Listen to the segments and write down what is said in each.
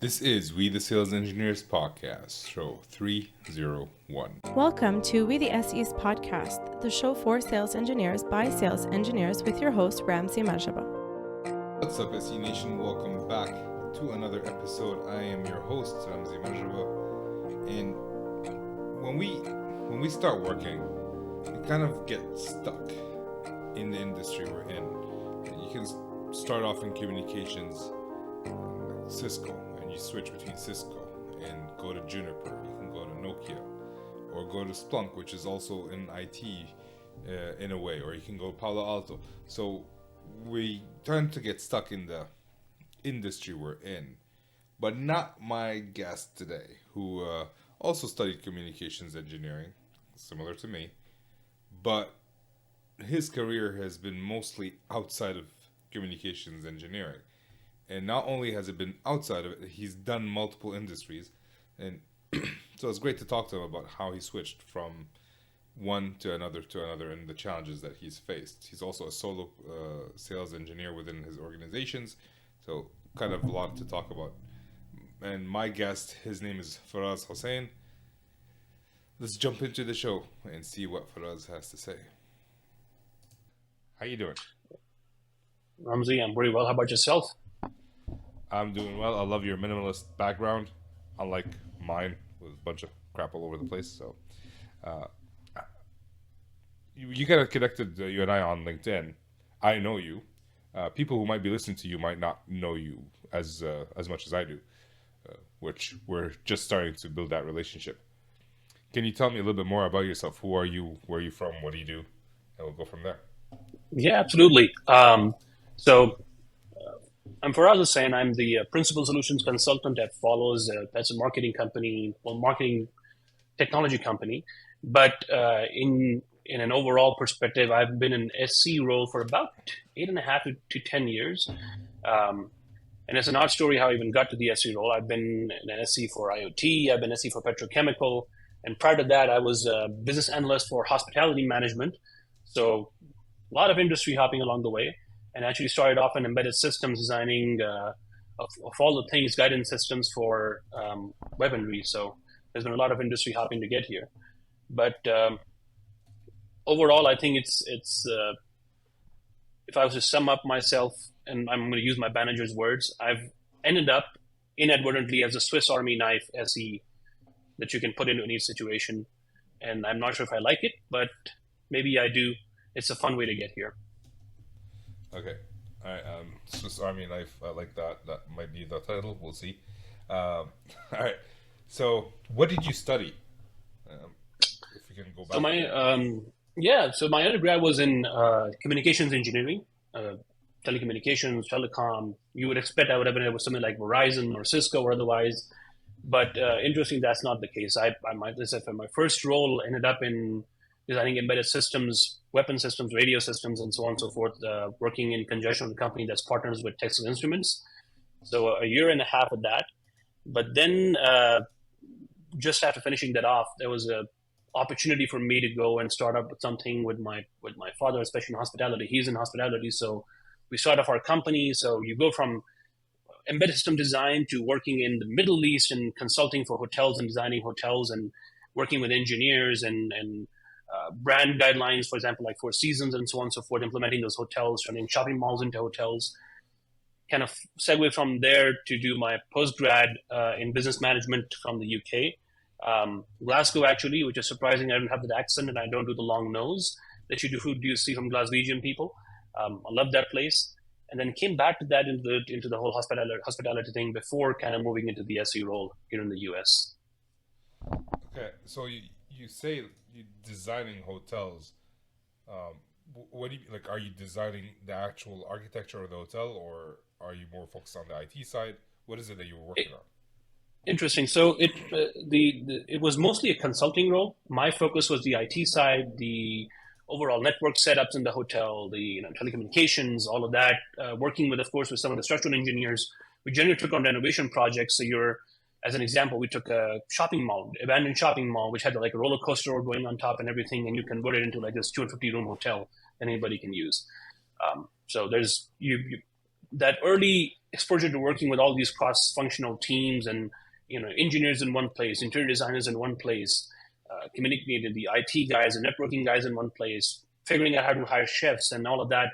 This is We the Sales Engineers Podcast, show 301. Welcome to We the SEs Podcast, the show for sales engineers by sales engineers with your host, Ramsey Majaba. What's up, SE Nation? Welcome back to another episode. I am your host, Ramsey Majaba. And when we start working, we kind of get stuck in the industry we're in. You can start off in communications, like Cisco, and you switch between Cisco and go to Juniper. You can go to Nokia, or go to Splunk, which is also in IT in a way, or you can go Palo Alto. So we tend to get stuck in the industry we're in. But not my guest today, who also studied communications engineering, similar to me, but his career has been mostly outside of communications engineering. And not only has it been outside of it, he's done multiple industries. And so it's great to talk to him about how he switched from one to another and the challenges that he's faced. He's also a solo sales engineer within his organizations. So kind of a lot to talk about. And my guest, his name is Faraz Hussain. Let's jump into the show and see what Faraz has to say. How you doing? Ramsey, I'm very well. How about yourself? I'm doing well. I love your minimalist background, unlike mine with a bunch of crap all over the place. So, you kind of connected, you and I, on LinkedIn. I know you. People who might be listening to you might not know you as much as I do, which we're just starting to build that relationship. Can you tell me a little bit more about yourself? Who are you? Where are you from? What do you do? And we'll go from there. Yeah, absolutely. I'm Faraz Hussain. I'm the principal solutions consultant at Follows. That's a marketing company, marketing technology company. But in an overall perspective, I've been in SC role for about 8.5 to 10 years. And it's an odd story how I even got to the SC role. I've been an SC for IoT. I've been SC for petrochemical. And prior to that, I was a business analyst for hospitality management. So a lot of industry hopping along the way, and actually started off in embedded systems designing of all the things, guidance systems for weaponry. So there's been a lot of industry hopping to get here. But overall, I think it's if I was to sum up myself, and I'm going to use my manager's words, I've ended up inadvertently as a Swiss Army knife SE that you can put into any situation. And I'm not sure if I like it, but maybe I do. It's a fun way to get here. Okay. All right. Swiss Army knife. I like that. That might be the title. We'll see. All right. So, what did you study? If we can go back. So my undergrad was in communications engineering, telecommunications, telecom. You would expect I would have been able to something like Verizon or Cisco or otherwise. But interesting, that's not the case. I might say for my first role ended up in designing embedded systems, weapon systems, radio systems, and so on and so forth, working in conjunction with a company that's partners with Texas Instruments. So a year and a half of that. But then just after finishing that off, there was an opportunity for me to go and start up with something with my father, especially in hospitality. He's in hospitality, so we start off our company. So you go from embedded system design to working in the Middle East and consulting for hotels and designing hotels and working with engineers and brand guidelines, for example, like Four Seasons and so on and so forth, implementing those hotels, turning shopping malls into hotels. Kind of segue from there to do my postgrad in business management from the UK. Glasgow, actually, which is surprising. I don't have that accent and I don't do the long nose that you see from Glaswegian people. I love that place. And then came back to that into the whole hospitality thing before kind of moving into the SE role here in the US. Okay, so you say you're designing hotels. What do you like? Are you designing the actual architecture of the hotel, or are you more focused on the IT side? What is it that you were working on? Interesting. So it was mostly a consulting role. My focus was the IT side, the overall network setups in the hotel, the telecommunications, all of that. Working with, of course, with some of the structural engineers. We generally took on renovation projects. So as an example, we took a shopping mall, abandoned shopping mall, which had like a roller coaster going on top and everything, and you convert it into like this 250 room hotel that anybody can use. So there's that early exposure to working with all these cross-functional teams and engineers in one place, interior designers in one place, communicating the IT guys and networking guys in one place, figuring out how to hire chefs and all of that,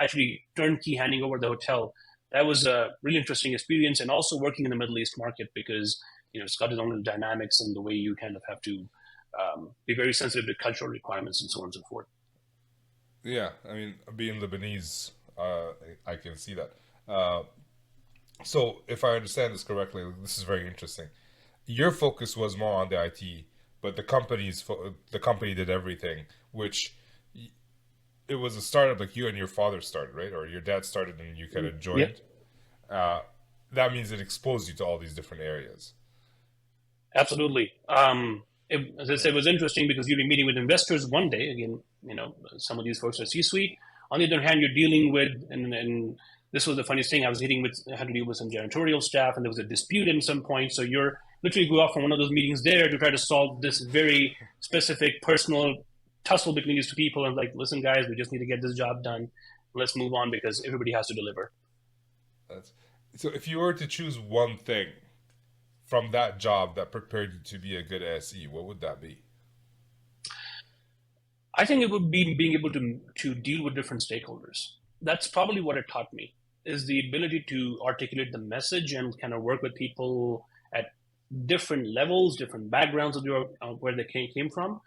actually turnkey handing over the hotel. That was a really interesting experience, and also working in the Middle East market because it's got its own dynamics and the way you kind of have to be very sensitive to cultural requirements and so on and so forth. Yeah, I mean, being Lebanese, I can see that. So, if I understand this correctly, this is very interesting. Your focus was more on the IT, but the company did everything, which it was a startup like you and your father started, right? Or your dad started and you kind of joined. Yep. That means it exposed you to all these different areas. Absolutely. As I said, it was interesting because you'd be meeting with investors one day. Again, some of these folks are C-suite. On the other hand, you're dealing with, and this was the funniest thing, I had to deal with some janitorial staff, and there was a dispute at some point. So you're literally go off from one of those meetings there to try to solve this very specific personal tussle between these two people. And like, listen, guys, we just need to get this job done. Let's move on because everybody has to deliver. So if you were to choose one thing from that job that prepared you to be a good SE, what would that be? I think it would be being able to deal with different stakeholders. That's probably what it taught me, is the ability to articulate the message and kind of work with people at different levels, different backgrounds of where they came from.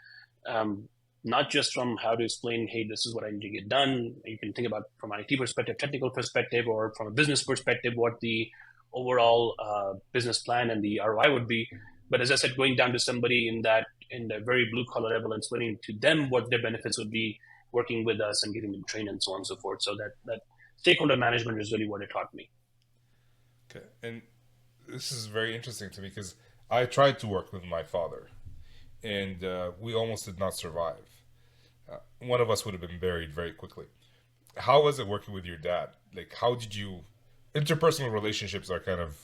Not just from how to explain, hey, this is what I need to get done. You can think about from an IT perspective, technical perspective, or from a business perspective, what the overall business plan and the ROI would be. But as I said, going down to somebody in the very blue collar level and explaining to them what their benefits would be, working with us and getting them trained and so on and so forth. So that stakeholder management is really what it taught me. Okay, and this is very interesting to me because I tried to work with my father, and we almost did not survive. One of us would have been buried very quickly. How was it working with your dad? Like, how did you... Interpersonal relationships are kind of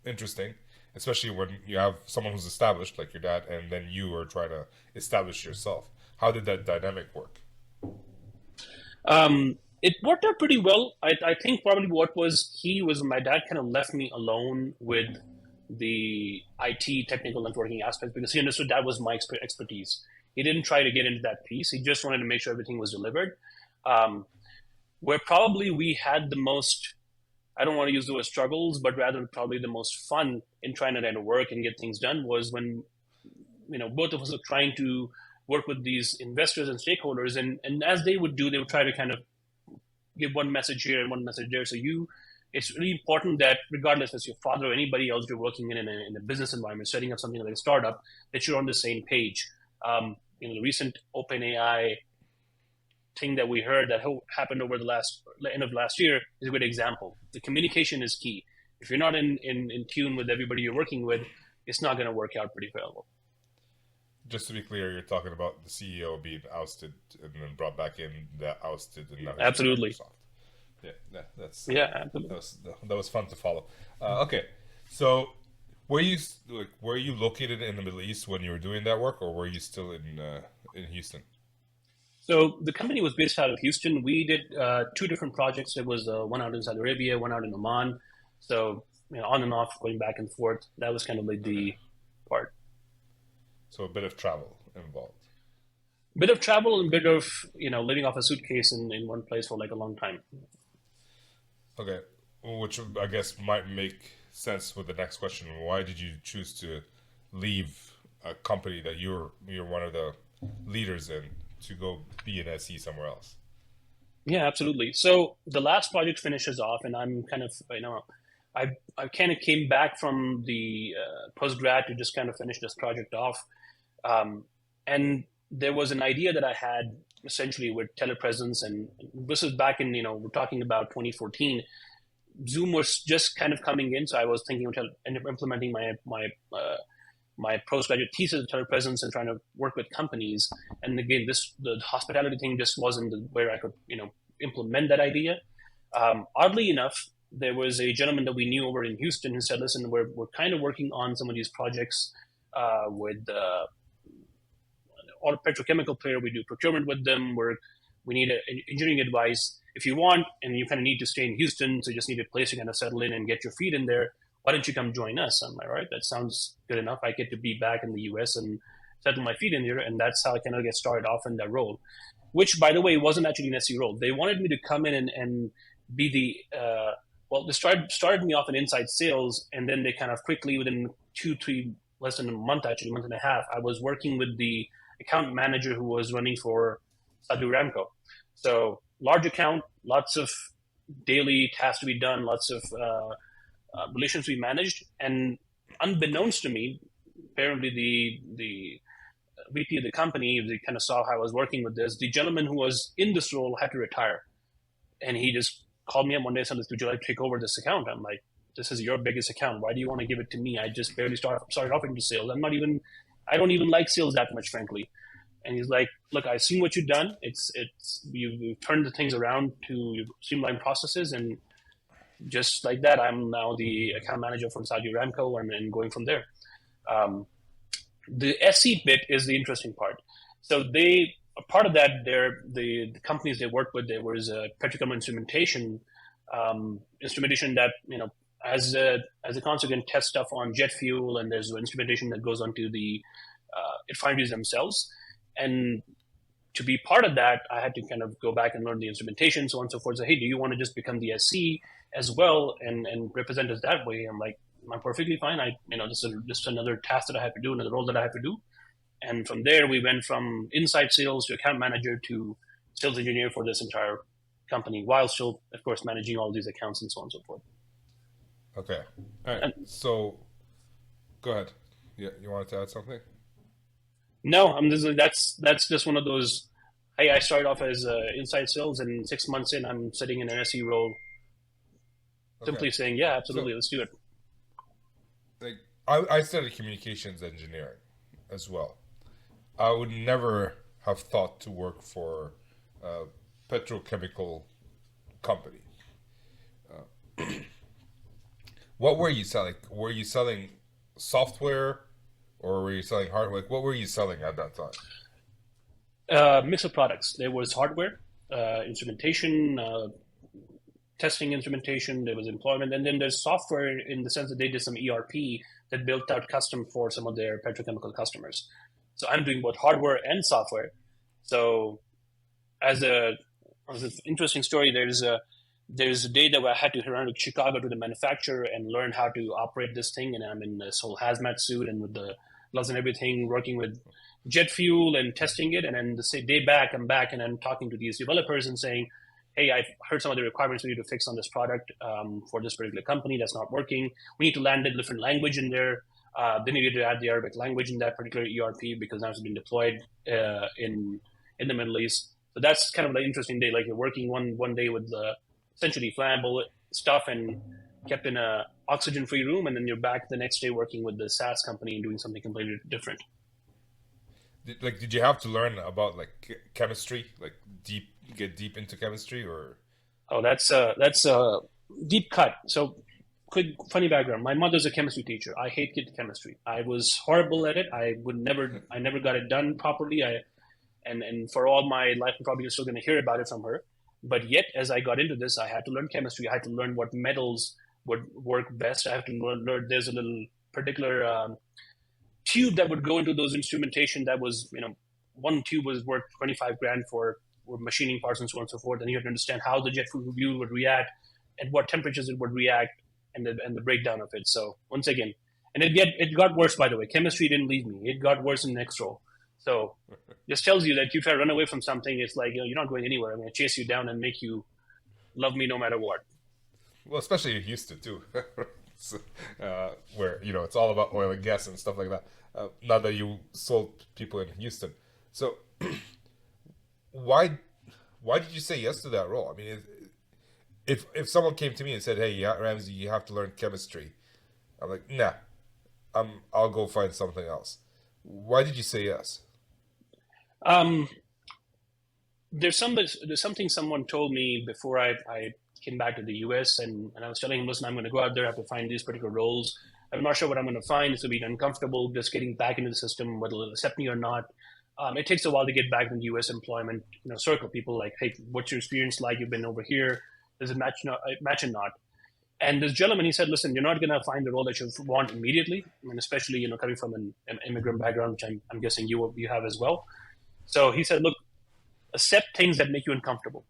interesting, especially when you have someone who's established, like your dad, and then you are trying to establish yourself. How did that dynamic work? It worked out pretty well. I think probably my dad kind of left me alone with the IT technical networking aspects because he understood that was my expertise. He didn't try to get into that piece. He just wanted to make sure everything was delivered. Where probably we had the most, I don't want to use the word struggles, but rather probably the most fun in trying to work and get things done was when, both of us were trying to work with these investors and stakeholders. And as they would try to kind of give one message here and one message there. So it's really important that regardless if it's your father or anybody else you're working in a business environment, setting up something like a startup, that you're on the same page. The recent OpenAI thing that we heard that happened over the end of last year is a good example. The communication is key. If you're not in tune with everybody you're working with, it's not going to work out pretty well. Just to be clear, you're talking about the CEO being ousted and then brought back in, that ousted, and now absolutely. Yeah, absolutely. That was fun to follow. Okay, so were you located in the Middle East when you were doing that work, or were you still in Houston? So the company was based out of Houston. We did two different projects. There was one out in Saudi Arabia, one out in Oman. So on and off, going back and forth. That was kind of like the part. So a bit of travel involved. Bit of travel and bit of living off a suitcase in one place for like a long time. Okay, which I guess might make sense with the next question. Why did you choose to leave a company that you're one of the leaders in to go be an SE somewhere else? Yeah, absolutely. So the last project finishes off, and I'm kind of I kind of came back from the postgrad to just kind of finish this project off, and there was an idea that I had essentially with telepresence, and this is back in we're talking about 2014. Zoom was just kind of coming in, so I was thinking of implementing my postgraduate thesis of telepresence and trying to work with companies. And again, the hospitality thing just wasn't where I could implement that idea. Oddly enough, there was a gentleman that we knew over in Houston who said, "Listen, we're kind of working on some of these projects with all petrochemical player. We do procurement with them. We need engineering advice. if you want, and you kind of need to stay in Houston, so you just need a place to kind of settle in and get your feet in there, why don't you come join us? I'm like, all right, that sounds good enough. I get to be back in the US and settle my feet in there. And that's how I kind of get started off in that role, which, by the way, wasn't actually an SE role. They wanted me to come in and be they started me off in inside sales, and then they kind of quickly, within 2-3, less than a month, actually, a month and a half, I was working with the account manager who was running for Saudi Aramco. So large account, lots of daily tasks to be done, lots of relations to be managed, and unbeknownst to me, apparently the VP of the company, they kind of saw how I was working with this. The gentleman who was in this role had to retire, and he just called me up one day and said, "Would you like to take over this account?" I'm like, "This is your biggest account. Why do you want to give it to me? I just barely started off into sales. I don't even like sales that much, frankly." And he's like, "Look, I've seen what you've done. You've turned the things around to streamline processes, and just like that, I'm now the account manager for Saudi Aramco, and going from there." The SE bit is the interesting part. So part of that, the companies they work with, there was a petrochemical instrumentation that, as a consequence, test stuff on jet fuel, and there's instrumentation that goes onto the refineries themselves. And to be part of that, I had to kind of go back and learn the instrumentation, so on and so forth. So, hey, do you want to just become the SC as well and represent us that way? I'm like, I'm perfectly fine. This is just another task that I have to do, another role that I have to do. And from there, we went from inside sales to account manager to sales engineer for this entire company, while still, of course, managing all these accounts and so on and so forth. Okay. All right. So, go ahead. Yeah, you wanted to add something? No, that's just one of those. Hey, I started off as inside sales, and 6 months in, I'm sitting in an SE role, simply saying, "Yeah, absolutely, let's do it." Like, I studied communications engineering as well. I would never have thought to work for a petrochemical company. What were you selling? Were you selling software, or were you selling hardware? Like, what were you selling at that time? Mix of products. There was hardware, instrumentation, testing instrumentation. There was employment, and then there's software in the sense that they did some ERP that built out custom for some of their petrochemical customers. So I'm doing both hardware and software. So as an interesting story, there's a day that I had to run to Chicago to the manufacturer and learn how to operate this thing, and I'm in this whole hazmat suit and with the gloves and everything, working with jet fuel and testing it. And then the day back, I'm back and I'm talking to these developers and saying, "Hey, I've heard some of the requirements we need to fix on this product for this particular company that's not working. We need to land a different language in there. They needed to add the Arabic language in that particular ERP because now it's been deployed in the Middle East." So that's kind of an interesting day. Like, you're working one day with essentially flammable stuff and kept in a oxygen-free room, and then you're back the next day working with the SaaS company and doing something completely different. Did you have to learn about chemistry, get deep into chemistry, or? Oh, that's a deep cut. So, quick funny background. My mother's a chemistry teacher. I hated chemistry. I was horrible at it. I never got it done properly. And for all my life, I'm probably still going to hear about it from her. But yet, as I got into this, I had to learn chemistry. I had to learn what metals would work best. I have to learn there's a little particular tube that would go into those instrumentation that was, one tube was worth $25,000 for machining parts and so on and so forth. And you have to understand how the jet fuel would react, at what temperatures it would react, and the breakdown of it. So once again, and it got worse, by the way. Chemistry didn't leave me. It got worse in the next role. So just tells you that you try to run away from something, it's like, you're not going anywhere. I'm going to chase you down and make you love me no matter what. Well, especially in Houston too, so, where it's all about oil and gas and stuff like that. Not that you sold people in Houston. So why did you say yes to that role? I mean, if someone came to me and said, "Hey, yeah, Ramsey, you have to learn chemistry," I'm like, "Nah, I'll go find something else." Why did you say yes? There's something someone told me before I came back to the US, and I was telling him, "Listen, I'm going to go out there, I have to find these particular roles. I'm not sure what I'm going to find. It's going to be uncomfortable just getting back into the system, whether they'll accept me or not. It takes a while to get back in the U.S. employment circle. People like, hey, what's your experience like? You've been over here. Does it match or not? And this gentleman, he said, listen, you're not going to find the role that you want immediately. I mean, especially, coming from an immigrant background, which I'm guessing you have as well. So he said, look, accept things that make you uncomfortable,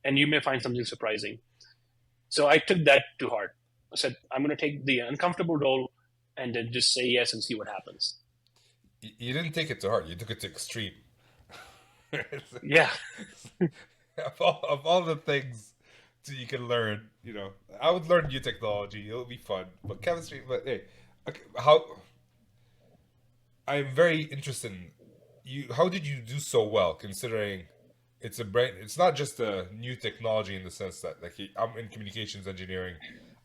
and you may find something surprising. So I took that to heart. I said, I'm going to take the uncomfortable role and then just say yes and see what happens. You didn't take it to heart. You took it to extreme. Yeah. Of all the things you can learn, I would learn new technology. It'll be fun. But chemistry, but hey, okay, I'm very interested in you. How did you do so well considering it's not just a new technology in the sense that I'm in communications engineering.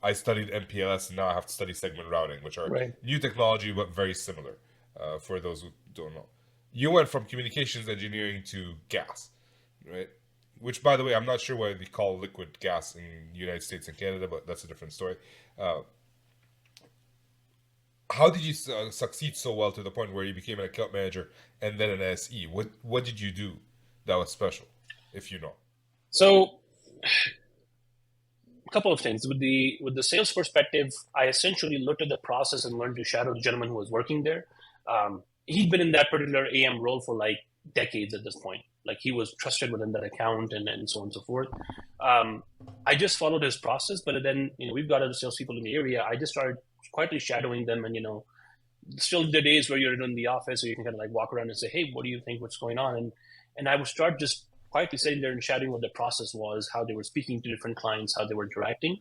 I studied MPLS and now I have to study segment routing, which are Right. new technology but very similar. For those who don't know, you went from communications engineering to gas, right? Which, by the way, I'm not sure why they call liquid gas in the United States and Canada, but that's a different story. How did you succeed so well to the point where you became an account manager and then an SE? What did you do that was special, if you know? So a couple of things with the sales perspective, I essentially looked at the process and learned to shadow the gentleman who was working there. He'd been in that particular AM role for like decades at this point. Like he was trusted within that account and so on and so forth. I just followed his process, but then we've got other salespeople in the area. I just started quietly shadowing them, and still the days where you're in the office, so you can kind of like walk around and say, "Hey, what do you think? What's going on?" And I would start just quietly sitting there and shadowing what the process was, how they were speaking to different clients, how they were interacting,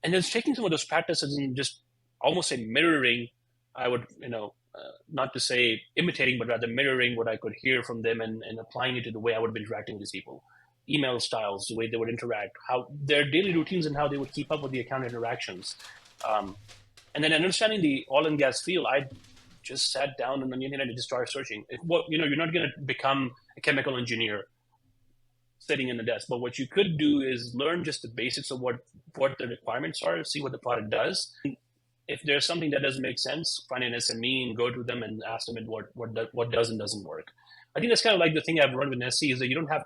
and then taking some of those practices and just almost say mirroring. I would not to say imitating, but rather mirroring what I could hear from them and applying it to the way I would be interacting with these people. Email styles, the way they would interact, how their daily routines and how they would keep up with the account interactions. And then understanding the oil and gas field, I just sat down on the internet and just started searching. You're not going to become a chemical engineer sitting in the desk, but what you could do is learn just the basics of what the requirements are, see what the product does. If there's something that doesn't make sense, find an SME and go to them and ask them what does and doesn't work. I think that's kind of like the thing I've learned with SE is that you don't have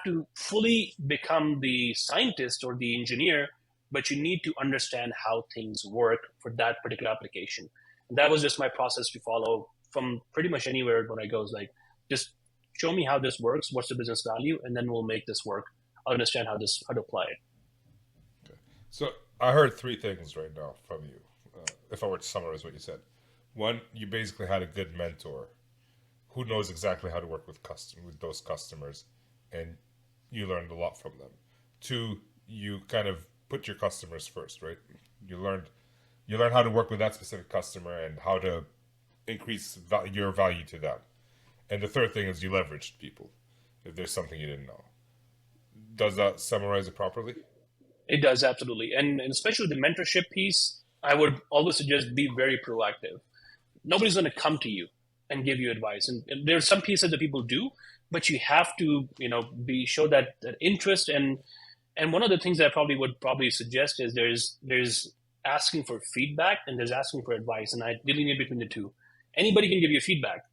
to fully become the scientist or the engineer, but you need to understand how things work for that particular application. And that was just my process to follow from pretty much anywhere when I go is like, just show me how this works, what's the business value, and then we'll make this work. I'll understand how to apply it. Okay. So I heard three things right now from you. If I were to summarize what you said, one, you basically had a good mentor who knows exactly how to work with those customers, and you learned a lot from them. Two, you kind of put your customers first, right? You learn how to work with that specific customer and how to increase your value to them. And the third thing is you leveraged people if there's something you didn't know. Does that summarize it properly? It does, absolutely. And especially the mentorship piece, I would always suggest be very proactive. Nobody's going to come to you and give you advice. And there's some pieces that people do, but you have to, show that interest. And one of the things that I would suggest is there's asking for feedback and there's asking for advice. And I delineate between the two. Anybody can give you feedback.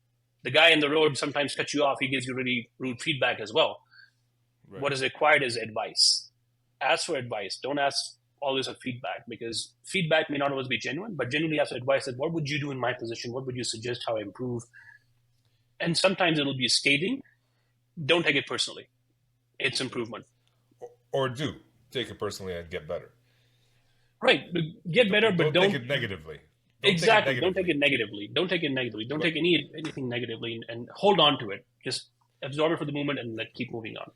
The guy in the road sometimes cuts you off. He gives you really rude feedback as well. Right. What is required is advice. Ask for advice. Don't ask always for feedback, because feedback may not always be genuine, but genuinely ask for advice that what would you do in my position? What would you suggest how I improve? And sometimes it'll be scathing. Don't take it personally. It's improvement. Or do take it personally and get better. Right. Get better, but don't take it negatively. Exactly. Don't take it negatively. Don't take anything negatively and hold on to it. Just absorb it for the moment and keep moving on.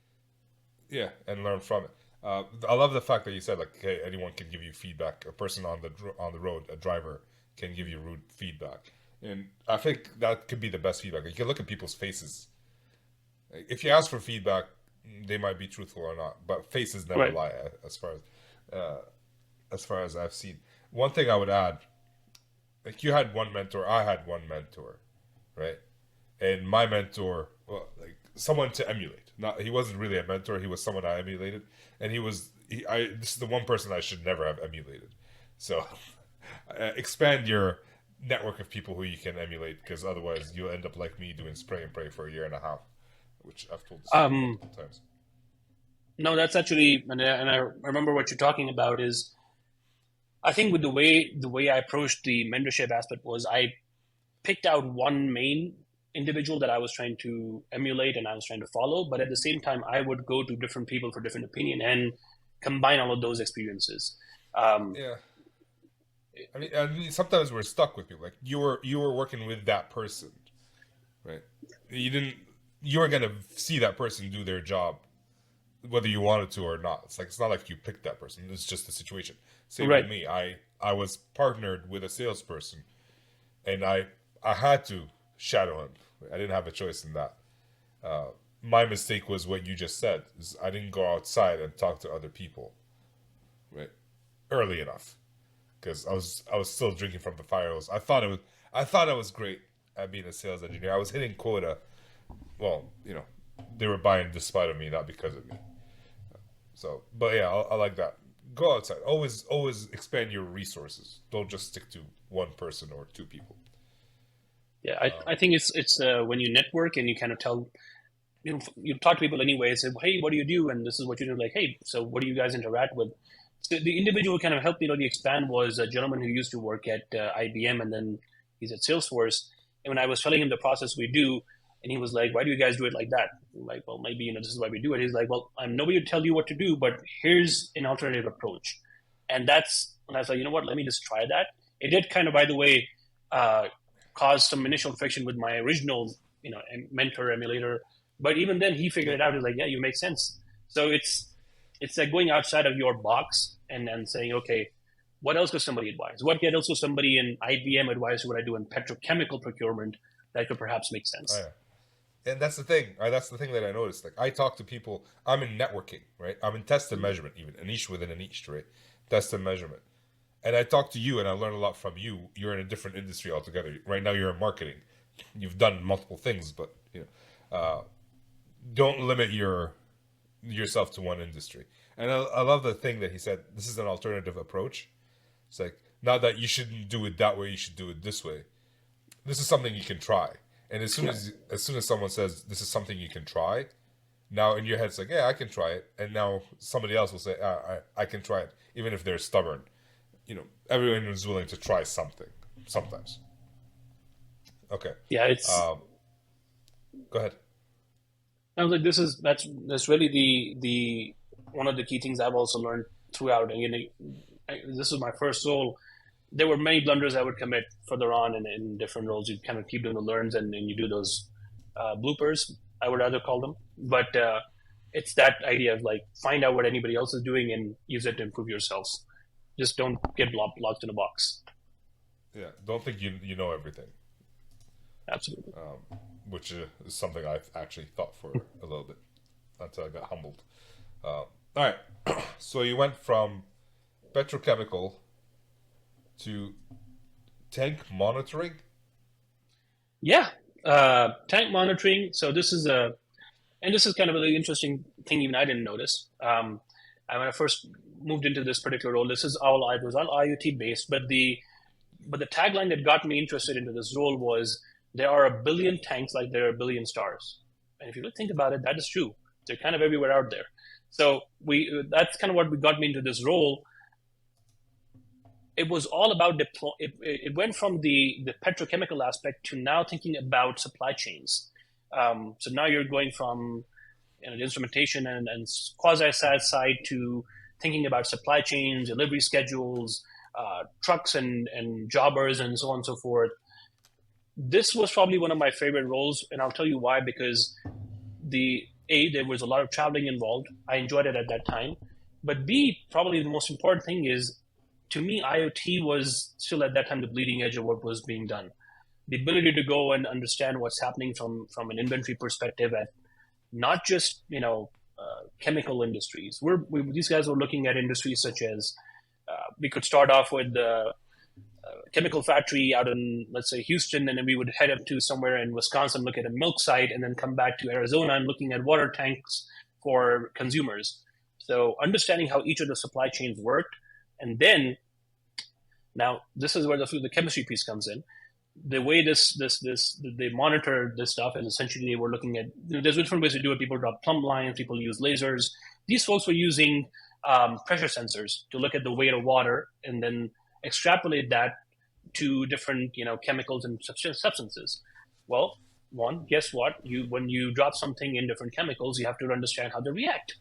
Yeah, and learn from it. I love the fact that you said hey, anyone can give you feedback. A person on the road, a driver, can give you rude feedback, and I think that could be the best feedback. You can look at people's faces. If you ask for feedback, they might be truthful or not, but faces never lie. As far as I've seen, one thing I would add, you had one mentor, I had one mentor, right? And my mentor, someone to emulate. He wasn't really a mentor. He was someone I emulated, and this is the one person I should never have emulated. So, expand your network of people who you can emulate, because otherwise you'll end up like me doing spray and pray for a year and a half, which I've told the story Um, multiple times. no, that's actually, and I remember what you're talking about is, I think with the way I approached the mentorship aspect was I picked out one main individual that I was trying to emulate and I was trying to follow, but at the same time, I would go to different people for different opinion and combine all of those experiences. Um, Yeah, I mean, sometimes we're stuck with people. Like you were working with that person, right? You didn't. You were gonna see that person do their job, whether you wanted to or not. It's not like you picked that person. It's just the situation. Same with right. me. I was partnered with a salesperson, and I had to shadow him. I didn't have a choice in that. Uh, my mistake was what you just said. Is I didn't go outside and talk to other people, right, early enough, because I was still drinking from the fire hose. I thought I was great at being a sales engineer. I was hitting quota. Well, they were buying despite of me, not because of me. So, but yeah, I like that. Go outside. Always expand your resources. Don't just stick to one person or two people. Yeah, I think it's when you network and you kind of tell you talk to people anyway. Say, hey, what do you do? And this is what you do. Like, hey, so what do you guys interact with? So the individual who kind of helped me really expand was a gentleman who used to work at IBM, and then he's at Salesforce. And when I was telling him the process we do, and he was like, "Why do you guys do it like that?" I'm like, well, maybe this is why we do it. He's like, "Well, I'm nobody to tell you what to do, but here's an alternative approach." And that's when I was like, you know what? Let me just try that. It did kind of, by the way, uh, cause some initial friction with my original, mentor emulator. But even then, he figured it out. He's like, "Yeah, you make sense." So it's like going outside of your box and saying, okay, what else could somebody advise? What else could somebody in IBM advise what I do in petrochemical procurement that could perhaps make Oh sense? yeah. And that's the thing. That's the thing that I noticed. Like I talk to people. I'm in networking, right? I'm in test and measurement, even a niche within a niche, right? Test and measurement. And I talk to you, and I learn a lot from you. You're in a different industry altogether. Right now, you're in marketing. You've done multiple things, but don't limit yourself to one industry. And I love the thing that he said. This is an alternative approach. It's like not that you shouldn't do it that way. You should do it this way. This is something you can try. And Yeah. as soon as someone says this is something you can try, now in your head it's like, yeah, I can try it. And now somebody else will say, I can try it, even if they're stubborn. Everyone is willing to try something sometimes. Okay. Yeah, it's Um, Go ahead. I was like, that's really the one of the key things I've also learned throughout. And this is my first role. There were many blunders I would commit further on in different roles. You kind of keep doing the learns and you do those bloopers, I would rather call them. But it's that idea of like find out what anybody else is doing and use it to improve yourselves. Just don't get locked in a box. Yeah. Don't think you know everything, Absolutely. which is something I've actually thought for a little bit until I got humbled. All right. So you went from petrochemical to tank monitoring. Yeah. Tank monitoring. So this is kind of a really interesting thing even I didn't notice. And when I first moved into this particular role, this is all it was all IoT based, but the tagline that got me interested into this role was there are a billion tanks like there are a billion stars. And if you really think about it, that is true. They're kind of everywhere out there. So that's kind of what got me into this role. It was all about it went from the petrochemical aspect to now thinking about supply chains. So now you're going from the instrumentation and quasi SaaS side to thinking about supply chains, delivery schedules, trucks and jobbers, and so on and so forth. This was probably one of my favorite roles, and I'll tell you why. Because there was a lot of traveling involved. I enjoyed it at that time, but B, probably the most important thing is to me, IoT was still at that time the bleeding edge of what was being done. The ability to go and understand what's happening from an inventory perspective at not just chemical industries. These guys were looking at industries such as we could start off with the chemical factory out in, let's say, Houston, and then we would head up to somewhere in Wisconsin, look at a milk site, and then come back to Arizona and looking at water tanks for consumers. So understanding how each of the supply chains worked, and then Now, this is where the chemistry piece comes in. The way they monitor this stuff is essentially they were looking at, there's different ways to do it. People drop plumb lines, people use lasers. These folks were using pressure sensors to look at the weight of water and then extrapolate that to different chemicals and substances. Well, guess what? When you drop something in different chemicals, you have to understand how they react.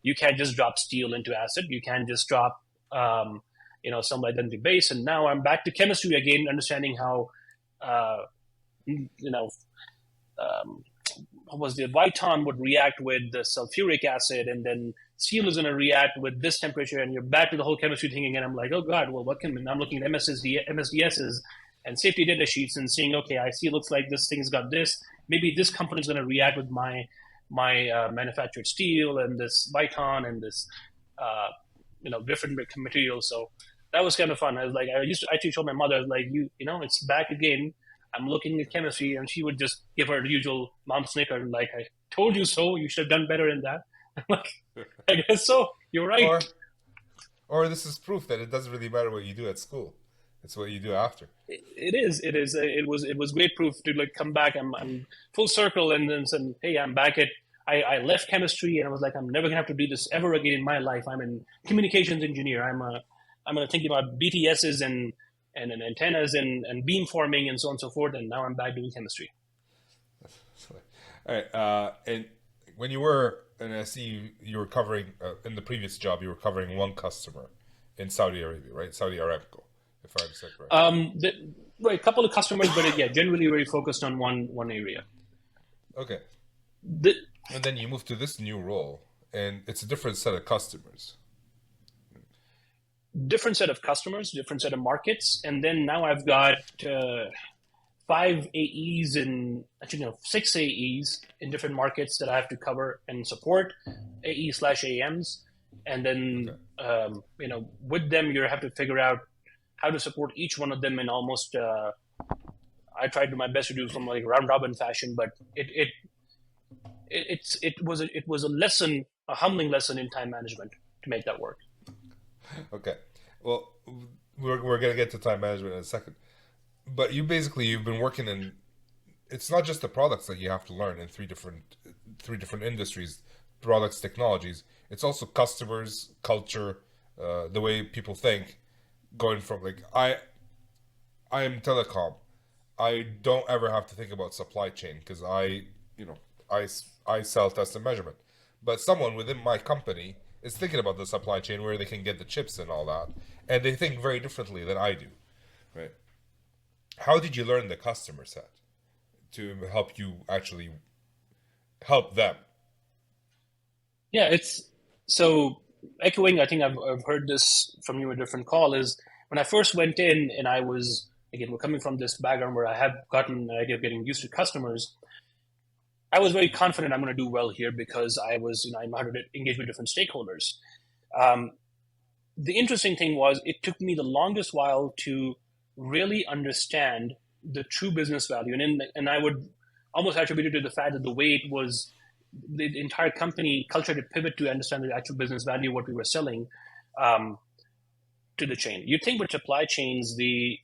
You can't just drop steel into acid. You can't just drop some identity base. And now I'm back to chemistry again, understanding how what was the Viton would react with the sulfuric acid, and then steel is going to react with this temperature, and you're back to the whole chemistry thing again. I'm like, oh God, well, I'm looking at MSDSs and safety data sheets and seeing, okay, I see it looks like this thing's got this. Maybe this company is going to react with my manufactured steel and this Viton and this different materials. So that was kind of fun. I was like, I used to actually told my mother, like, it's back again. I'm looking at chemistry, and she would just give her the usual mom snicker, like, I told you so. You should have done better in that. I'm like, I guess so. You're right. Or this is proof that it doesn't really matter what you do at school. It's what you do after. It is. It was great proof to like come back. I'm full circle, and then said, hey, I'm back at. I left chemistry, and I was like, I'm never gonna have to do this ever again in my life. I'm a communications engineer. I'm gonna think about BTSs and antennas and beamforming and so on and so forth. And now I'm back doing chemistry. All right. And when you were, and I see you were covering in the previous job, you were covering one customer in Saudi Arabia, right? Saudi Aramco, if I'm saying correct. Right, a couple of customers, but yeah, generally very focused on one area. Okay. And then you move to this new role, and it's a different set of customers. Different set of customers, different set of markets, and then now I've got 5 AEs and actually 6 AEs in different markets that I have to cover and support, AE/AMs, and then with them you have to figure out how to support each one of them in almost. I tried to my best to do from like round robin fashion, but it was a lesson, a humbling lesson in time management to make that work. Okay, well, we're gonna get to time management in a second, but you've been working in. It's not just the products that you have to learn in three different industries, products, technologies. It's also customers, culture, the way people think. Going from like I am telecom, I don't ever have to think about supply chain because I sell, test, and measurement, but someone within my company is thinking about the supply chain, where they can get the chips and all that, and they think very differently than I do, right? How did you learn the customer set to help you actually help them? Yeah, it's so echoing. I think I've heard this from you in a different call. Is when I first went in, and I was we're coming from this background where I have gotten the idea of getting used to customers. I was very confident I'm going to do well here because I know how to engage with different stakeholders. The interesting thing was it took me the longest while to really understand the true business value. And I would almost attribute it to the fact that the way it was, the entire company culture to pivot to understand the actual business value, what we were selling to the chain. You'd think with supply chains, you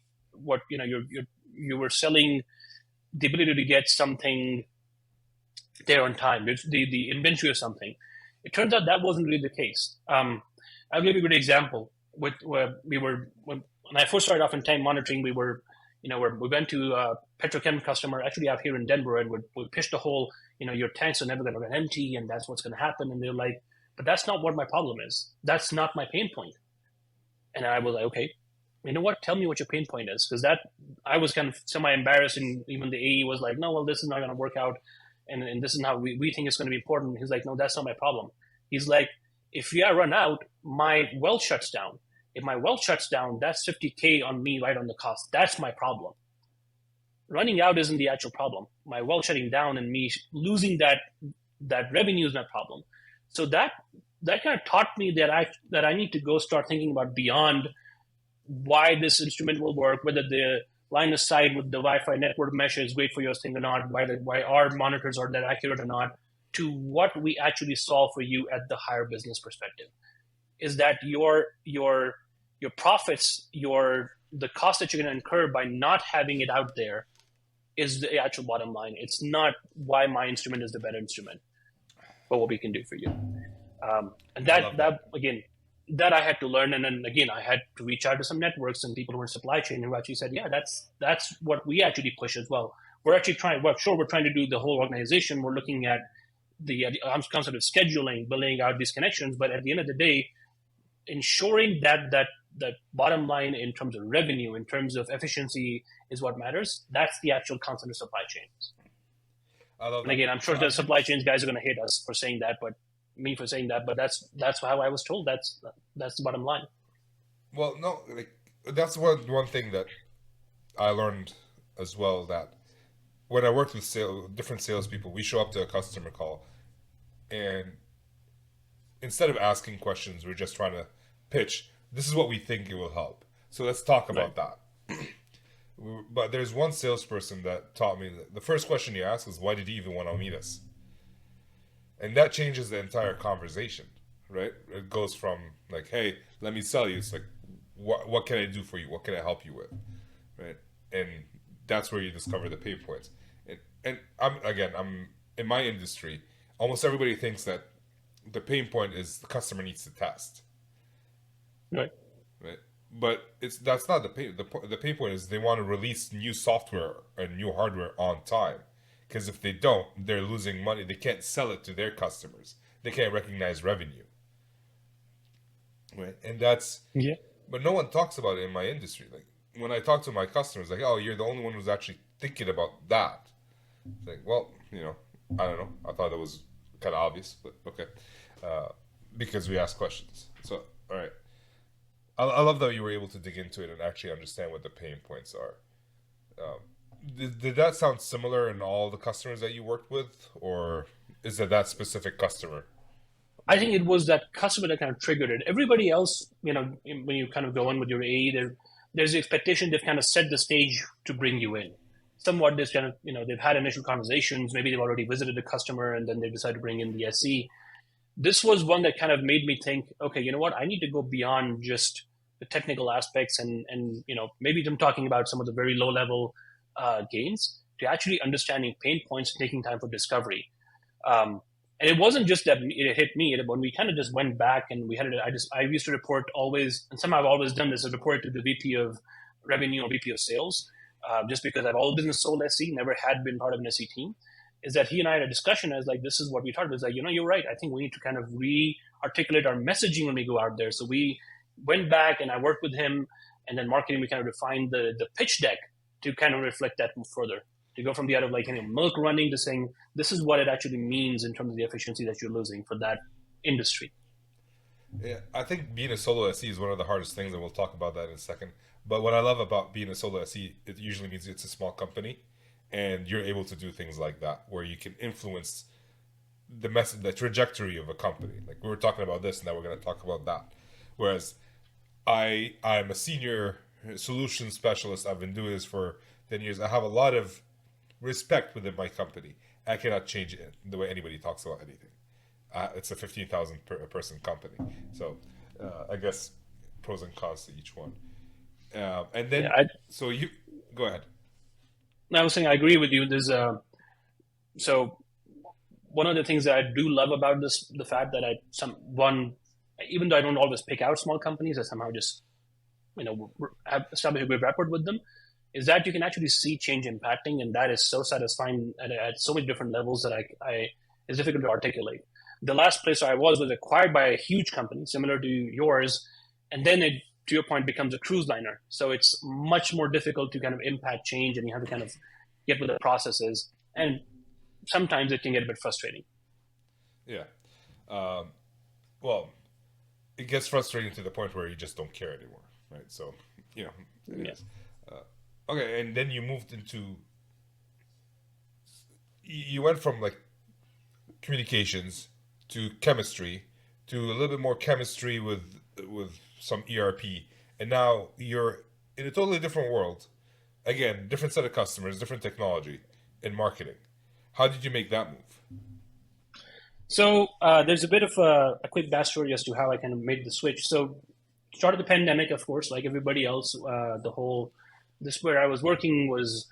were selling the ability to get something there on time, the inventory of something. It turns out that wasn't really the case. I'll give you a good example. When I first started off in time monitoring, we went to a petrochem customer actually out here in Denver, and we pitched the whole, your tanks are never going to run empty, and that's what's going to happen. And they're like, but that's not what my problem is. That's not my pain point. And I was like, okay, you know what? Tell me what your pain point is, because I was kind of semi-embarrassed, and even the AE was like, no, well, this is not going to work out. And this is how we think it's going to be important. He's like, no, that's not my problem. He's like, if I run out, my well shuts down. If my well shuts down, that's $50K on me right on the cost. That's my problem. Running out isn't the actual problem. My well shutting down and me losing that revenue is my problem. So that kind of taught me that I need to go start thinking about beyond why this instrument will work, whether the line of sight with the Wi-Fi network mesh is great for your thing or not, why our monitors are that accurate or not, to what we actually solve for you at the higher business perspective. Is that your profits, your the cost that you're going to incur by not having it out there is the actual bottom line. It's not why my instrument is the better instrument, but what we can do for you. And that again, that I had to learn. And then again, I had to reach out to some networks and people who are in supply chain who actually said, yeah, that's what we actually push as well. We're actually trying, we're trying to do the whole organization. We're looking at the concept of scheduling, building out these connections. But at the end of the day, ensuring that bottom line in terms of revenue, in terms of efficiency is what matters. That's the actual concept of supply chains. And again, I'm sure the supply chains guys are going to hate us for saying that, but me for saying that, but that's how I was told. That's the bottom line. Well, no, like that's one thing that I learned as well, that when I worked with different salespeople, we show up to a customer call, and instead of asking questions, we're just trying to pitch. This is what we think it will help. So let's talk about that. But there's one salesperson that taught me that the first question you ask is, why did you even want to meet us? And that changes the entire conversation, right? It goes from like, hey, let me sell you. It's like, what can I do for you? What can I help you with? Right? And that's where you discover the pain points. And I'm in my industry, almost everybody thinks that the pain point is the customer needs to test. Right. But that's not the pain. The pain point is they want to release new software and new hardware on time. Because if they don't, they're losing money. They can't sell it to their customers. They can't recognize revenue. Right? And that's... Yeah. But no one talks about it in my industry. Like, when I talk to my customers, like, oh, you're the only one who's actually thinking about that. It's like, well, I don't know. I thought that was kind of obvious, but okay. Because we ask questions. So, all right. I love that you were able to dig into it and actually understand what the pain points are. Did that sound similar in all the customers that you worked with, or is it that specific customer? I think it was that customer that kind of triggered it. Everybody else, when you kind of go in with your AE, there's the expectation they've kind of set the stage to bring you in. Somewhat, this kind of, they've had initial conversations, maybe they've already visited the customer, and then they decide to bring in the SE. This was one that kind of made me think, okay, you know what? I need to go beyond just the technical aspects and maybe I'm talking about some of the very low level gains to actually understanding pain points and taking time for discovery. And it wasn't just that it hit me, when we kind of just went back and we had it, I used to report always, and somehow I've always done this, I report to the VP of revenue or VP of sales, just because I've always been a sole SE, never had been part of an SE team, is that he and I had a discussion as like, this is what we talked about. It's like, you're right. I think we need to kind of re-articulate our messaging when we go out there. So we went back and I worked with him, and then marketing, we kind of refined the pitch deck to kind of reflect that further, to go from the out of milk running to saying, this is what it actually means in terms of the efficiency that you're losing for that industry. Yeah, I think being a solo SE is one of the hardest things, and we'll talk about that in a second. But what I love about being a solo SE, it usually means it's a small company, and you're able to do things like that, where you can influence the trajectory of a company. Like, we were talking about this, and now we're going to talk about that. Whereas I'm a senior solution specialist. I've been doing this for 10 years. I have a lot of respect within my company. I cannot change it the way anybody talks about anything. It's a 15,000 person company. So I guess pros and cons to each one. And then, so you go ahead. I was saying I agree with you. There's so one of the things that I do love about this, the fact that even though I don't always pick out small companies, I somehow just have established a good rapport with them, is that you can actually see change impacting, and that is so satisfying at so many different levels that it's difficult to articulate. The last place I was acquired by a huge company similar to yours, and then it, to your point, becomes a cruise liner. So it's much more difficult to kind of impact change, and you have to kind of get with the processes, and sometimes it can get a bit frustrating. Yeah. Well, it gets frustrating to the point where you just don't care anymore, right? So, it is. Okay, and then you moved into, you went from like communications to chemistry to a little bit more chemistry with some ERP, and now you're in a totally different world. Again, different set of customers, different technology in marketing. How did you make that move? So there's a bit of a quick backstory as to how I kind of made the switch. So start of the pandemic, of course, like everybody else, this where I was working was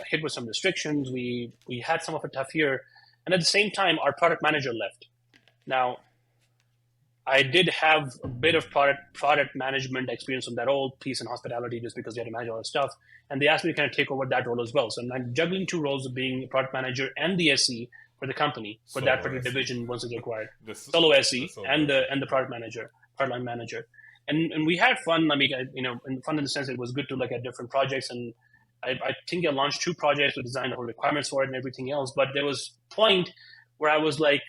hit with some restrictions. We had some of a tough year, and at the same time, our product manager left. Now, I did have a bit of product management experience from that old piece in hospitality, just because they had to manage all the stuff, and they asked me to kind of take over that role as well. So I'm juggling two roles of being a product manager and the SE for the company for that particular division once it's acquired. Solo SE and the product line manager. And we had fun. I mean, and fun in the sense that it was good to look at different projects. And I think I launched 2 projects to design the whole requirements for it and everything else. But there was a point where I was like,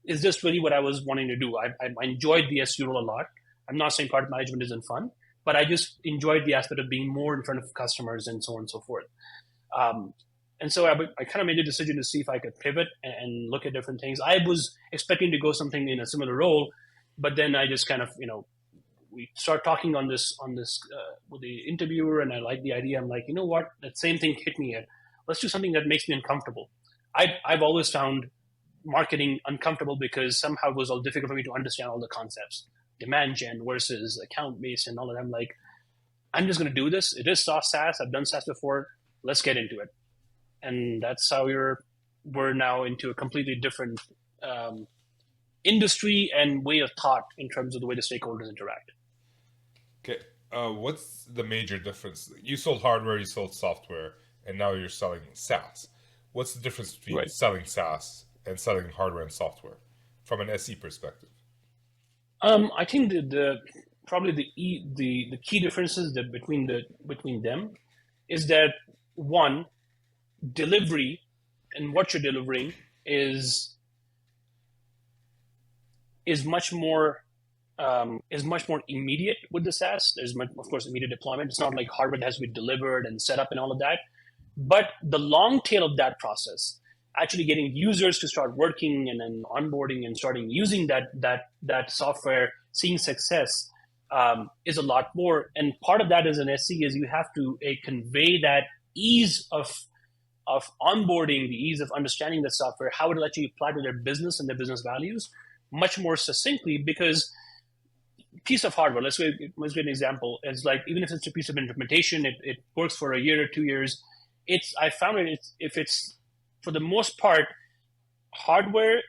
is this really what I was wanting to do? I enjoyed the SU role a lot. I'm not saying product management isn't fun, but I just enjoyed the aspect of being more in front of customers and so on and so forth. And so I kind of made a decision to see if I could pivot and look at different things. I was expecting to go something in a similar role, but then I just kind of, we start talking on this with the interviewer, and I like the idea. I'm like, you know what? That same thing hit me at, let's do something that makes me uncomfortable. I've always found marketing uncomfortable because somehow it was all difficult for me to understand all the concepts, demand gen versus account based and all of that. I'm like, I'm just going to do this. It is SaaS. I've done SaaS before. Let's get into it. And that's how we're now into a completely different industry and way of thought in terms of the way the stakeholders interact. Okay. What's the major difference? You sold hardware, you sold software, and now you're selling SaaS. What's the difference between selling SaaS and selling hardware and software from an SE perspective? I think probably the key differences between them is that, one, delivery and what you're delivering is much more immediate with the SaaS. There's of course immediate deployment. It's not like hardware that has to be delivered and set up and all of that. But the long tail of that process, actually getting users to start working and then onboarding and starting using that software, seeing success, is a lot more. And part of that as an SC is you have to convey that ease of onboarding, the ease of understanding the software, how it will actually apply to their business and their business values much more succinctly. Because piece of hardware, let's get an example. It's like, even if it's a piece of implementation, it works for a year or 2 years. I found if it's, for the most part, hardware,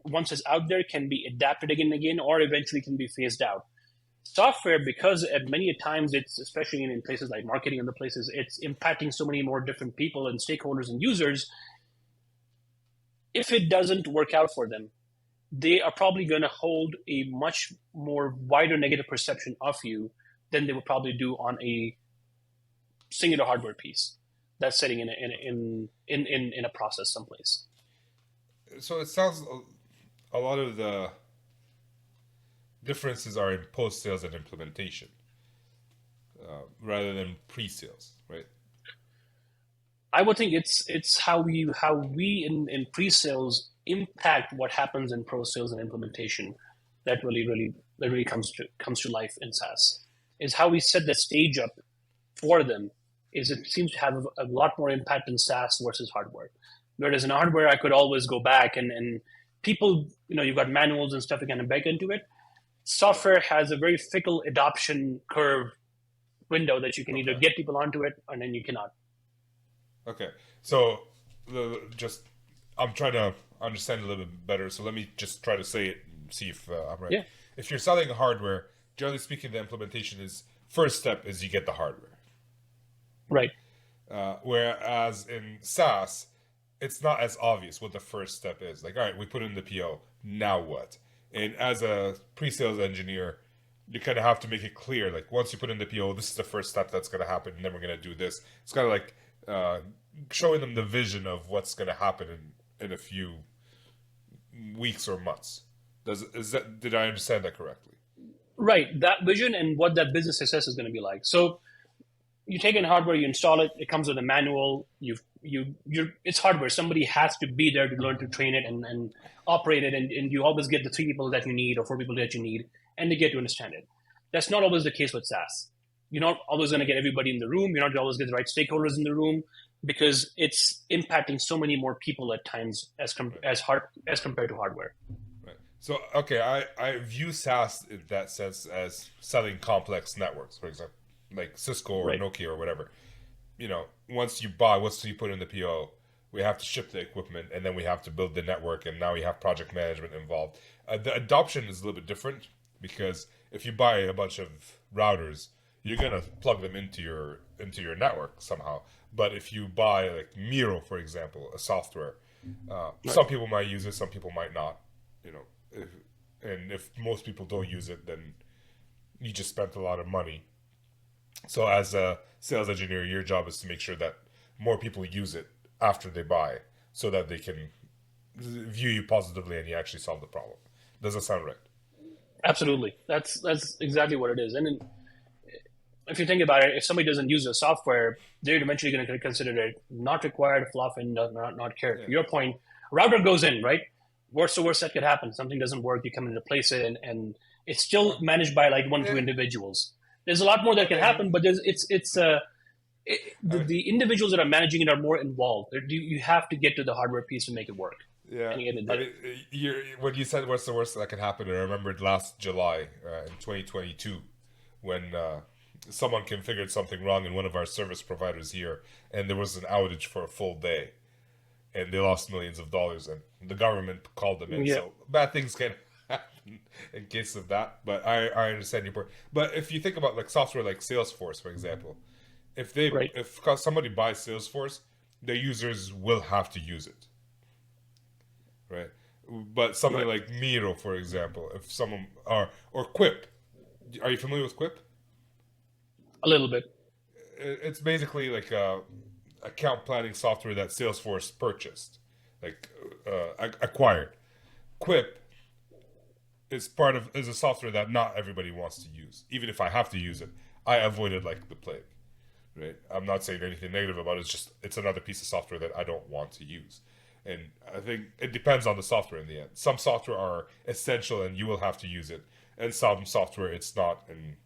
once it's out there, can be adapted again and again, or eventually can be phased out. Software, because at many times it's, especially in places like marketing and other places, it's impacting so many more different people and stakeholders and users. If it doesn't work out for them, they are probably going to hold a much more wider negative perception of you than they would probably do on a singular hardware piece that's sitting in a process someplace. So it sounds a lot of the differences are in post-sales and implementation, rather than pre-sales, right? I would think it's how we in pre-sales impact what happens in post-sales and implementation that really comes to life in SaaS. Is how we set the stage up for them. Is it seems to have a lot more impact in SaaS versus hardware. Whereas in hardware, I could always go back and people, you've got manuals and stuff you can back into it. Software has a very fickle adoption curve window that you can either get people onto it and then you cannot. Okay, so I'm trying to understand a little bit better. So let me just try to say it and see if I'm right. Yeah. If you're selling hardware, generally speaking, the implementation is first step is you get the hardware. Right. Whereas in SaaS, it's not as obvious what the first step is. Like, all right, we put in the PO, now what? And as a pre-sales engineer, you kind of have to make it clear. Like, once you put in the PO, this is the first step that's going to happen, and then we're going to do this. It's kind of like showing them the vision of what's going to happen in a few weeks or months. Did I understand that correctly? Right. That vision and what that business success is going to be like. So you take in hardware, you install it, it comes with a manual, it's hardware. Somebody has to be there to learn to train it and operate it, and you always get the 3 people that you need or 4 people that you need, and they get to understand it. That's not always the case with SaaS. You're not always going to get everybody in the room. You're not always get the right stakeholders in the room because it's impacting so many more people at times as compared to hardware. Right. So okay, I view SaaS in that sense as selling complex networks, for example, like Cisco or Right. Nokia or whatever. Once you buy, once you put in the PO, we have to ship the equipment, and then we have to build the network, and now we have project management involved. The adoption is a little bit different because if you buy a bunch of routers, you're gonna plug them into your network somehow. But if you buy like Miro, for example, a software, Right. some people might use it, some people might not. You know, if, and if most people don't use it, then you just spent a lot of money. So as a sales engineer, your job is to make sure that more people use it after they buy, so that they can view you positively and you actually solve the problem. Does that sound right? Absolutely. That's exactly what it is. And if you think about it, if somebody doesn't use the software, they're eventually going to consider it not required, fluff, and not care. Yeah. To your point, router goes in, right? What's the worst that could happen? Something doesn't work, you come in to replace it, and it's still managed by like one, two Yeah. individuals. There's a lot more that can And happen, but I mean, the individuals that are managing it are more involved. You have to get to the hardware piece to make it work. yeah. And at the end of the I day, mean, when you said what's the worst that could happen, I remembered last July in 2022 when someone configured something wrong in one of our service providers here, and there was an outage for a full day, and they lost millions of dollars, and the government called them in. yeah, So bad things can happen in case of that. But I understand your point. But if you think about like software like Salesforce, for example, right. if somebody buys Salesforce, their users will have to use it, right? But something Right. like Miro, for example, if someone or Quip, are you familiar with Quip? A little bit. It's basically like a account planning software that Salesforce purchased, like acquired. Quip is a software that not everybody wants to use. Even if I have to use it, I avoid it like the plague. Right? I'm not saying anything negative about it. It's just it's another piece of software that I don't want to use. And I think it depends on the software in the end. Some software are essential and you will have to use it, and some software it's not. And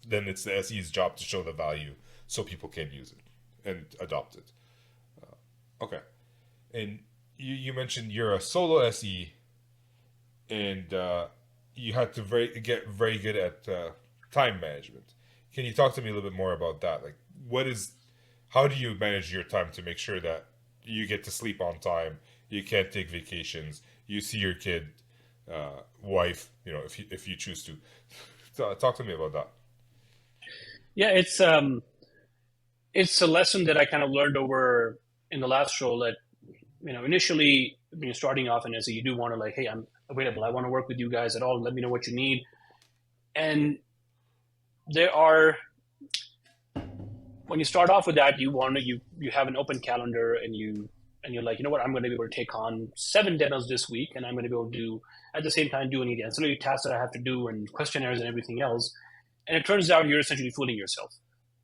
then it's the SE's job to show the value so people can use it and adopt it. Okay. And you mentioned you're a solo SE, and you had to get very good at time management. Can you talk to me a little bit more about that? Like, how do you manage your time to make sure that you get to sleep on time, you can't take vacations, you see your kid, wife, if you choose to. So, talk to me about that. Yeah, it's a lesson that I kind of learned over in the last role that, initially when you're starting off in SE, you do want to like, hey, I'm available. I want to work with you guys at all. Let me know what you need. And there are, when you start off with that, you have an open calendar and you're like, you know what, I'm going to be able to take on 7 demos this week, and I'm going to be able to do at the same time do any ancillary tasks that I have to do and questionnaires and everything else. And it turns out you're essentially fooling yourself,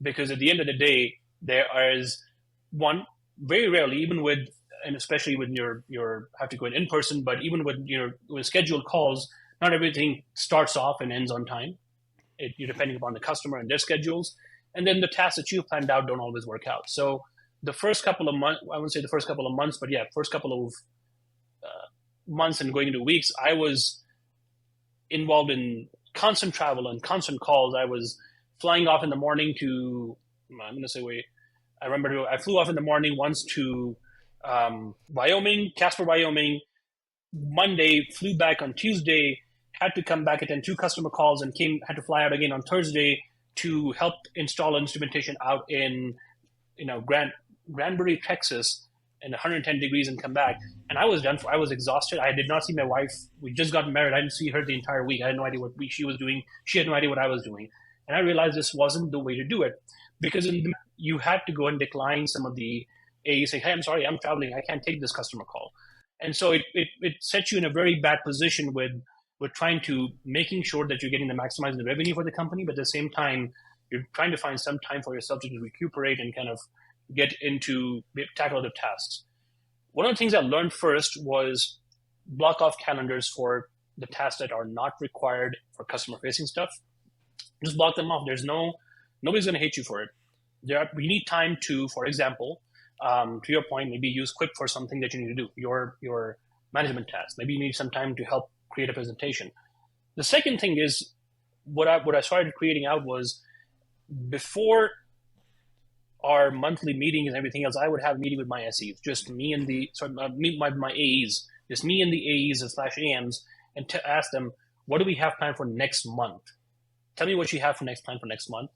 because at the end of the day, there is one very rarely, even with, and especially when you're have to go in person, but even with scheduled calls, not everything starts off and ends on time. You're depending upon the customer and their schedules, and then the tasks that you've planned out don't always work out. So the first couple of months, I wouldn't say the first couple of months, but yeah, first couple of months and going into weeks, I was involved in constant travel and constant calls. I was flying off in the morning to, I'm going to say, wait, I remember I flew off in the morning once to Wyoming, Casper, Wyoming. Monday, flew back on Tuesday, had to come back, attend 2 customer calls, and had to fly out again on Thursday to help install instrumentation out in Granbury, Texas, in 110 degrees and come back. And I was done. I was exhausted. I did not see my wife. We just got married. I didn't see her the entire week. I had no idea what she was doing. She had no idea what I was doing. And I realized this wasn't the way to do it, because you had to go and decline some of the AE saying, hey, I'm sorry, I'm traveling. I can't take this customer call. And so it sets you in a very bad position with trying to making sure that you're getting the maximizing the revenue for the company, but at the same time, you're trying to find some time for yourself to recuperate and kind of get into tackle other tasks. One of the things I learned first was block off calendars for the tasks that are not required for customer facing stuff. Just block them off. Nobody's going to hate you for it. We need time to, for example, to your point, maybe use Quip for something that you need to do. Your management tasks. Maybe you need some time to help create a presentation. The second thing is what I started creating out was before our monthly meetings and everything else, I would have a meeting with my SEs, just me and my AEs, just me and the AEs / AMs, and to ask them, what do we have planned for next month? Tell me what you have for next month,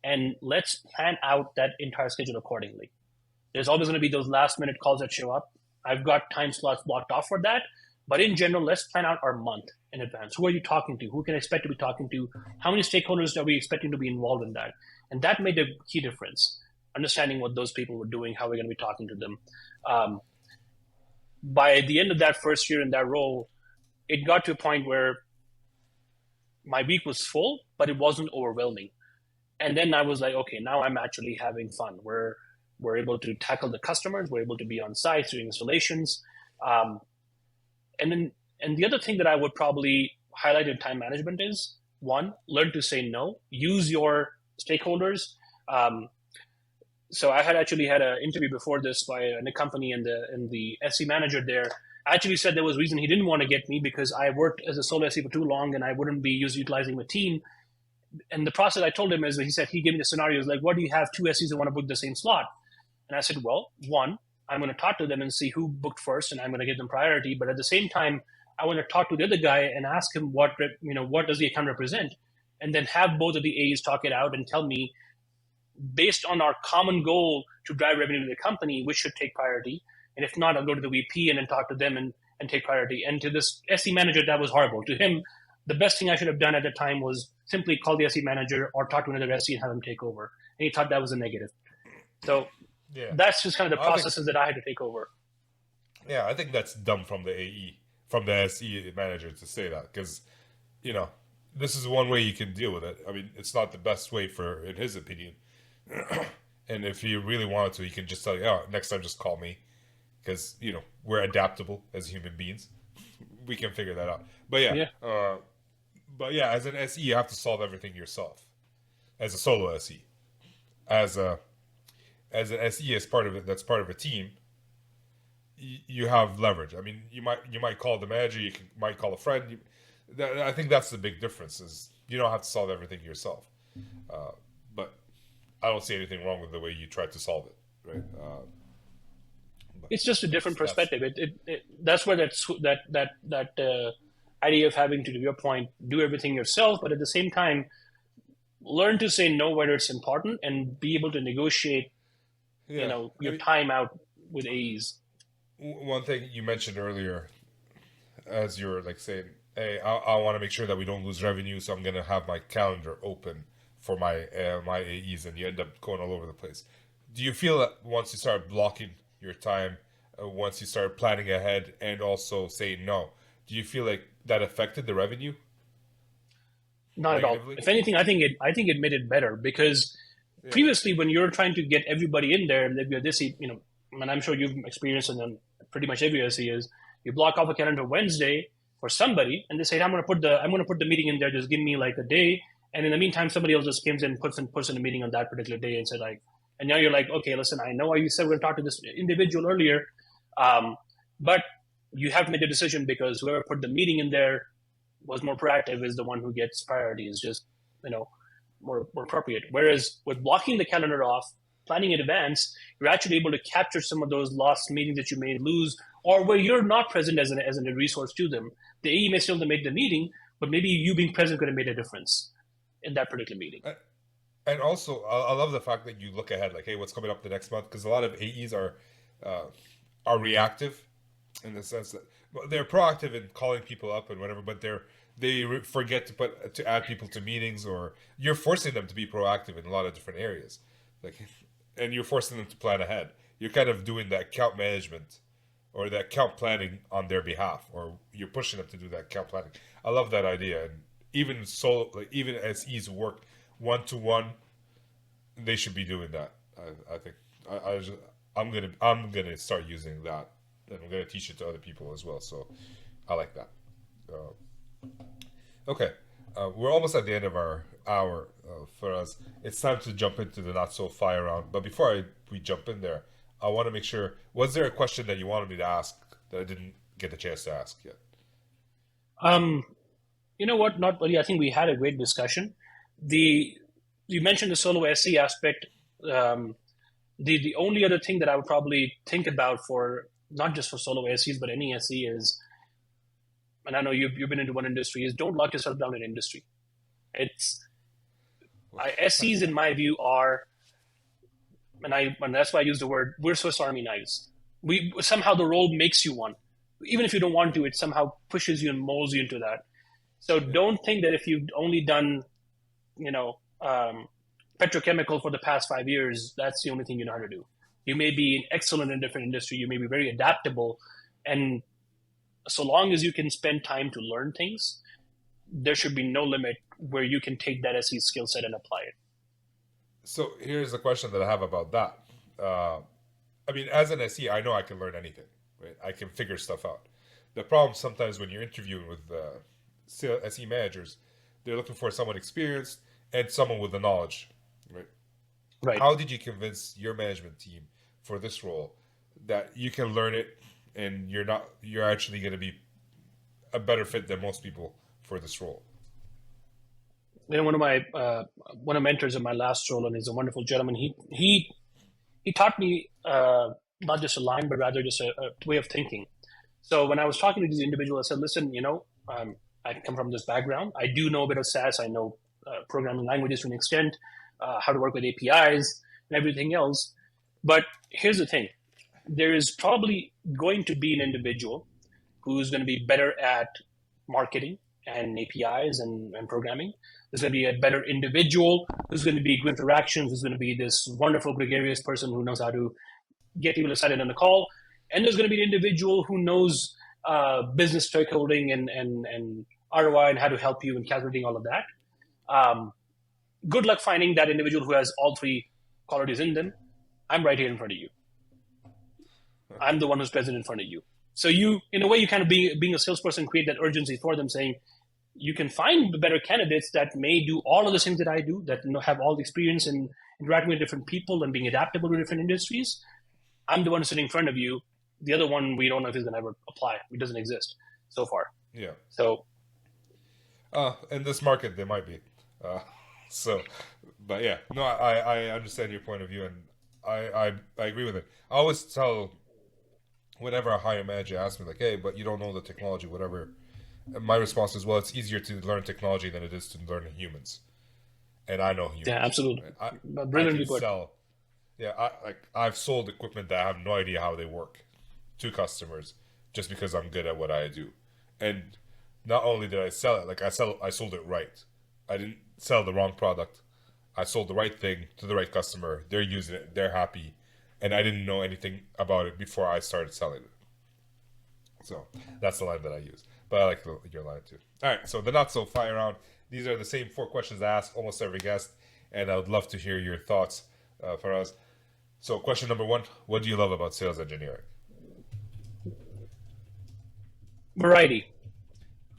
and let's plan out that entire schedule accordingly. There's always going to be those last minute calls that show up. I've got time slots blocked off for that. But in general, let's plan out our month in advance. Who are you talking to? Who can I expect to be talking to? How many stakeholders are we expecting to be involved in that? And that made a key difference. Understanding what those people were doing, how we're going to be talking to them. By the end of that first year in that role, it got to a point where my week was full, but it wasn't overwhelming. And then I was like, okay, now I'm actually having fun. We're able to tackle the customers. We're able to be on site doing installations. And the other thing that I would probably highlight in time management is, one, learn to say no. Use your stakeholders. So I had actually had an interview before this by a company, and the SC manager there actually said there was a reason he didn't want to get me, because I worked as a solo SC for too long and I wouldn't be utilizing my team. And the process I told him is that he gave me the scenarios like, what do you have two SCs that want to book the same slot? And I said, well, one, I'm going to talk to them and see who booked first, and I'm going to give them priority. But at the same time, I want to talk to the other guy and ask him what does the account represent, and then have both of the A's talk it out and tell me, based on our common goal to drive revenue to the company, which should take priority. And if not, I'll go to the VP and then talk to them and take priority. And to this SC manager, that was horrible. To him, the best thing I should have done at the time was simply call the SC manager or talk to another SC and have him take over. And he thought that was a negative. So that's just kind of the processes that I had to take over. Yeah, I think that's dumb from the AE, from the SE manager to say that, because, this is one way you can deal with it. I mean, it's not the best way in his opinion. And if you really wanted to, you can just tell you, next time just call me, because, we're adaptable as human beings. We can figure that out. But as an SE, you have to solve everything yourself. As a solo SE. As an SE, as part of it, that's part of a team, you have leverage. I mean, you might call the manager, might call a friend. I think that's the big difference, is you don't have to solve everything yourself. But I don't see anything wrong with the way you try to solve it, right? It's just a different perspective. That's where that idea of having to, your point, do everything yourself, but at the same time, learn to say no where it's important and be able to negotiate, your time out with AEs. One thing you mentioned earlier, as you're like saying, hey, I want to make sure that we don't lose revenue, so I'm going to have my calendar open for my AEs, and you end up going all over the place. Do you feel that once you start blocking your time, once you start planning ahead and also saying no, do you feel like that affected the revenue? Not at all. If anything, I think it made it better, because previously when you're trying to get everybody in there, and I'm sure you've experienced it in pretty much every SE is, you block off a calendar Wednesday for somebody, and they say, I'm going to put the meeting in there. Just give me like a day, and in the meantime, somebody else just comes in and puts in a meeting on that particular day and said like, and now you're like, okay, listen, I know you said we're going to talk to this individual earlier, but you have to make a decision, because whoever put the meeting in there was more proactive is the one who gets priority, is just, more appropriate. Whereas with blocking the calendar off, planning in advance, you're actually able to capture some of those lost meetings that you may lose, or where you're not present as a resource to them. The AE may still have made the meeting, but maybe you being present could have made a difference in that particular meeting. And also, I love the fact that you look ahead, like, hey, what's coming up the next month? Because a lot of AEs are reactive, in the sense that they're proactive in calling people up and whatever, but they forget to add people to meetings, or you're forcing them to be proactive in a lot of different areas, and you're forcing them to plan ahead. You're kind of doing that account management or that account planning on their behalf, or you're pushing them to do that account planning. I love that idea, and even SEs work one-to-one, they should be doing that. I think I'm gonna start using that, and I'm gonna teach it to other people as well. So I like that. Okay, we're almost at the end of our hour, Faraz. It's time to jump into the not so fire round. But before we jump in there, I want to make sure, was there a question that you wanted me to ask that I didn't get the chance to ask yet? You know what? Not really. I think we had a great discussion. You mentioned the solo SE aspect. The only other thing that I would probably think about for not just for solo SEs but any SE is, and I know you've been into one industry, is don't lock yourself down in industry. SEs in my view are, and that's why I use the word, we're Swiss Army knives. We somehow the role makes you one, even if you don't want to. It somehow pushes you and molds you into that. So don't think that if you've only done, petrochemical for the past 5 years, that's the only thing you know how to do. You may be excellent in a different industry. You may be very adaptable. And so long as you can spend time to learn things, there should be no limit where you can take that SE skill set and apply it. So here's a question that I have about that. As an SE, I know I can learn anything, right? I can figure stuff out. The problem sometimes when you're interviewing with SE managers, they're looking for someone experienced and someone with the knowledge, right? Right. How did you convince your management team for this role that you can learn it and you're actually going to be a better fit than most people for this role? One of my mentors in my last role, and he's a wonderful gentleman. He taught me not just a line, but rather just a way of thinking. So when I was talking to these individuals, I said, "Listen, I come from this background. I do know a bit of SaaS. I know programming languages to an extent, how to work with APIs and everything else. But here's the thing: there is probably going to be an individual who's going to be better at marketing and APIs and programming. There's going to be a better individual who's going to be good interactions, who's going to be this wonderful, gregarious person who knows how to get people excited on the call. And there's going to be an individual who knows business stakeholding and ROI and how to help you in calculating all of that. Good luck finding that individual who has all three qualities in them. I'm right here in front of you. I'm the one who's present in front of you. So you, in a way, you kind of being a salesperson, create that urgency for them, saying, you can find better candidates that may do all of the things that I do, that have all the experience in interacting with different people and being adaptable to different industries. I'm the one sitting in front of you. The other one, we don't know if he's going to ever apply. It doesn't exist so far. Yeah. So. In this market, there might be. But yeah, no, I understand your point of view, and I agree with it. I always tell, whenever a hiring manager asks me, like, hey, but you don't know the technology, whatever, my response is, well, it's easier to learn technology than it is to learn humans. And I know humans. Yeah, absolutely. Brilliantly put. I've sold equipment that I have no idea how they work to customers just because I'm good at what I do. And not only did I sell it, I sold it right. I didn't sell the wrong product. I sold the right thing to the right customer. They're using it. They're happy. And I didn't know anything about it before I started selling it. So that's the line that I use. But I like your line too. All right, so the not so fire round. These are the same 4 questions I ask almost every guest, and I would love to hear your thoughts, Faraz. So question number 1, what do you love about sales engineering? Variety.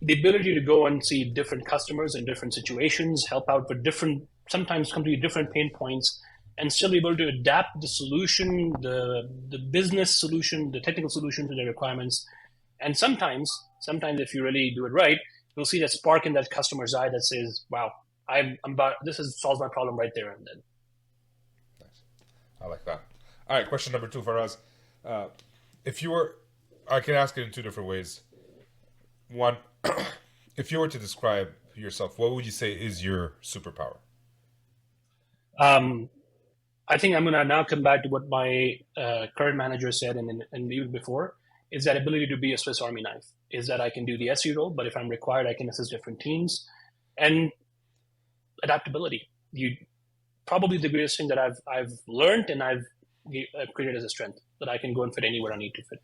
The ability to go and see different customers in different situations, help out with sometimes completely different pain points, and still be able to adapt the solution, the business solution, the technical solution to their requirements. And sometimes if you really do it right, you'll see that spark in that customer's eye that says, wow, this solves my problem right there and then. Nice. I like that. All right, question number 2, Faraz. I can ask it in 2 different ways. One, if you were to describe yourself, what would you say is your superpower? I think I'm going to now come back to what my current manager said and even before, is that ability to be a Swiss Army knife, is that I can do the SE role, but if I'm required, I can assist different teams. And adaptability. Probably the greatest thing that I've learned and I've created as a strength, that I can go and fit anywhere I need to fit.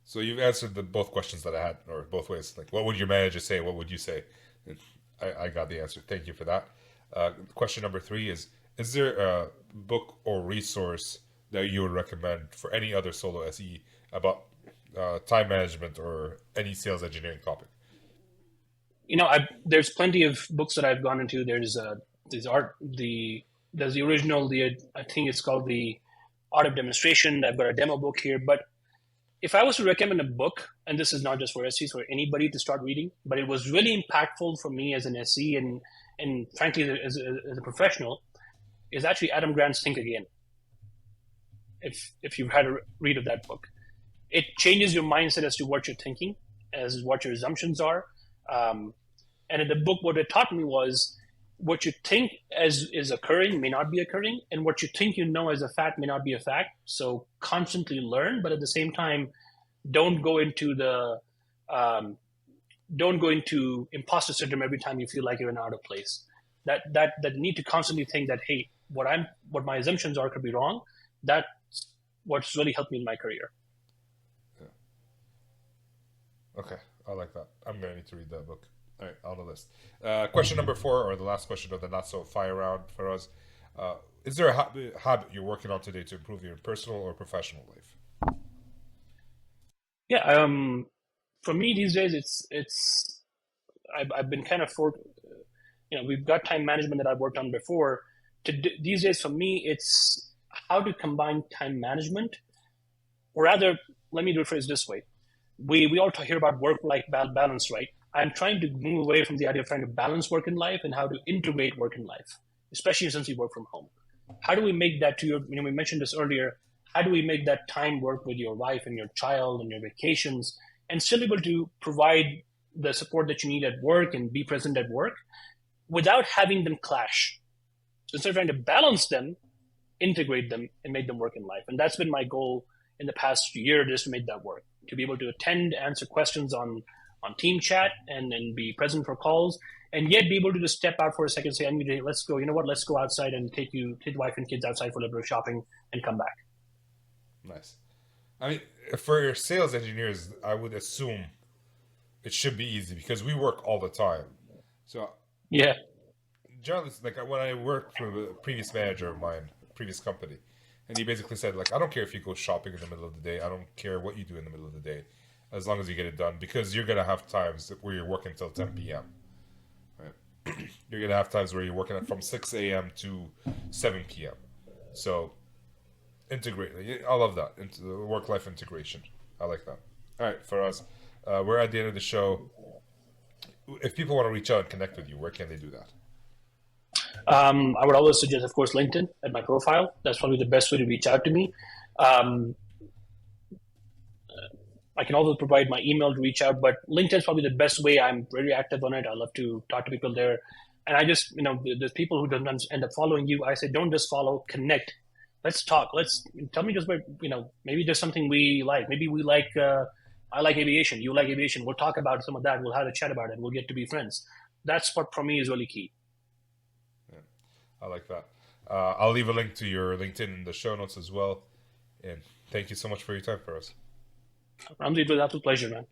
So you've answered both questions that I had, or both ways. Like, what would your manager say? What would you say? I got the answer. Thank you for that. Question number 3 is there a book or resource that you would recommend for any other solo SE about time management or any sales engineering topic? There's plenty of books that I've gone into. There's the original, I think it's called The Art of Demonstration. I've got a demo book here, but if I was to recommend a book, and this is not just for SEs, for anybody to start reading, but it was really impactful for me as an SE and frankly as a professional, is actually Adam Grant's Think Again. If you've had a read of that book, it changes your mindset as to what you're thinking, as what your assumptions are. And in the book, what it taught me was what you think as is occurring may not be occurring, and what you think you know as a fact may not be a fact. So constantly learn, but at the same time, don't go into imposter syndrome every time you feel like you're in out of place. That need to constantly think that, hey, what my assumptions are could be wrong. That's what's really helped me in my career. Yeah. Okay, I like that. I'm gonna need to read that book. All right, on the list. Question number 4, or the last question of the not so fire round for us. Is there a habit you're working on today to improve your personal or professional life? Yeah, for me these days, I've been kind of we've got time management that I've worked on before. These days for me, it's how to combine time management, or rather, let me rephrase this way. We all hear about work-life balance, right? I'm trying to move away from the idea of trying to balance work and life and how to integrate work and life, especially since we work from home. How do we make that we mentioned this earlier, how do we make that time work with your wife and your child and your vacations and still able to provide the support that you need at work and be present at work without having them clash? So instead of trying to balance them, integrate them and make them work in life. And that's been my goal in the past year, just to make that work, to be able to answer questions on team chat and be present for calls, and yet be able to just step out for a second and say, let's go, let's go outside and take wife and kids outside for a little bit of shopping and come back. Nice. I mean, for your sales engineers, I would assume it should be easy because we work all the time. So yeah, generally, like when I worked for a previous manager of mine, previous company, and he basically said, like, I don't care if you go shopping in the middle of the day. I don't care what you do in the middle of the day, as long as you get it done, because you're gonna have times where you're working until 10 p.m. Right? You're gonna have times where you're working from 6 a.m. to 7 p.m. So integrate. I love that, into the work-life integration. I like that. All right, for us, we're at the end of the show. If people want to reach out and connect with you, where can they do that? I would always suggest, of course, LinkedIn at my profile. That's probably the best way to reach out to me. I can also provide my email to reach out, but LinkedIn is probably the best way. I'm very active on it. I love to talk to people there. And I just, there's people who don't end up following you. I say, don't just follow, connect. Let's talk. Tell me just where, maybe there's something we like. Maybe we like, I like aviation. You like aviation. We'll talk about some of that. We'll have a chat about it. We'll get to be friends. That's what for me is really key. Yeah, I like that. I'll leave a link to your LinkedIn in the show notes as well. And thank you so much for your time, Faraz. Ramzi, it was an absolute pleasure, man.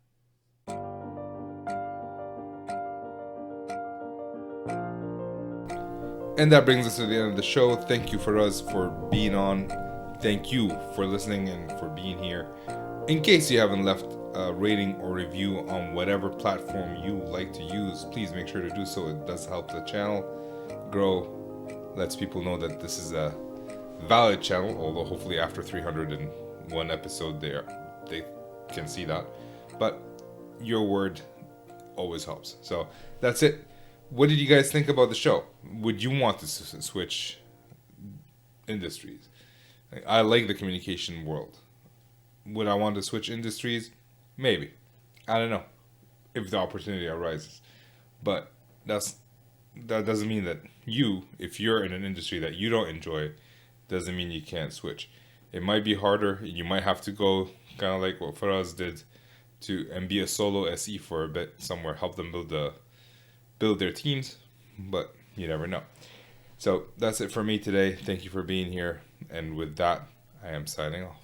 And that brings us to the end of the show. Thank you, Faraz, for being on. Thank you for listening and for being here. In case you haven't left a rating or review on whatever platform you like to use, please make sure to do so. It does help the channel grow, lets people know that this is a valid channel, although hopefully after 301 episode they can see that. But your word always helps. So that's it. What did you guys think about the show? Would you want to switch industries? I like the communication world. Would I want to switch industries? Maybe. I don't know if the opportunity arises. But that doesn't mean that if you're in an industry that you don't enjoy, doesn't mean you can't switch. It might be harder. You might have to go kind of like what Faraz did and be a solo SE for a bit somewhere, help them build their teams, but you never know. So that's it for me today. Thank you for being here. And with that, I am signing off.